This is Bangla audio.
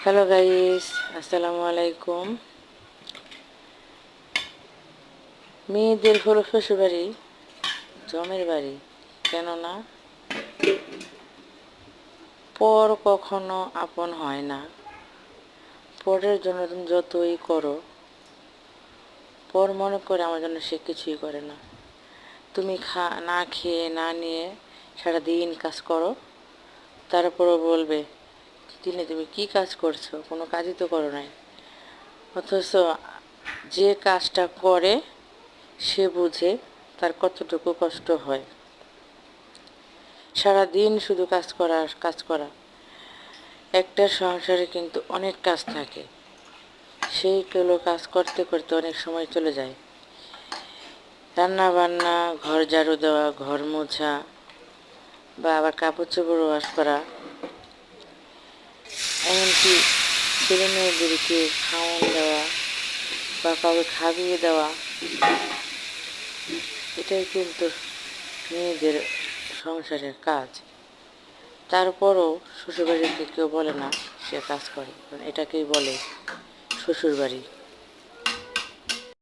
হ্যালো গাইস, আসসালামু আলাইকুম। মেয়েদের হলো শ্বশুরবাড়ি জমের বাড়ি, কেননা পর কখনো আপন হয় না। পরের জন্য তুমি যতই করো, পর মনে করে আমার জন্য সে কিছুই করে না। তুমি না খেয়ে না নিয়ে সারাদিন কাজ করো, তারপরও বলবে দিনে তুমি কি কাজ করছো, কোনো কাজই তো করো নাই। অথচ যে কাজটা করে সে বুঝে তার কতটুকু কষ্ট হয়। সারাদিন শুধু কাজ করা আর কাজ করা। একটা সংসারে কিন্তু অনেক কাজ থাকে, সেইগুলো কাজ করতে করতে অনেক সময় চলে যায়। রান্না বান্না, ঘর ঝাড়ু দেওয়া, ঘর মোছা, বা আবার কাপড় চোপড় ওয়াশ করা, এমনকি ছেলে মেয়েদেরকে খাওয়ান দেওয়া বা কাউকে খাইয়ে দেওয়া, এটাই কিন্তু মেয়েদের সংসারের কাজ। তারপরও শ্বশুরবাড়িতে কেউ বলে না সে কাজ করে, কারণ এটাকেই বলে শ্বশুরবাড়ি।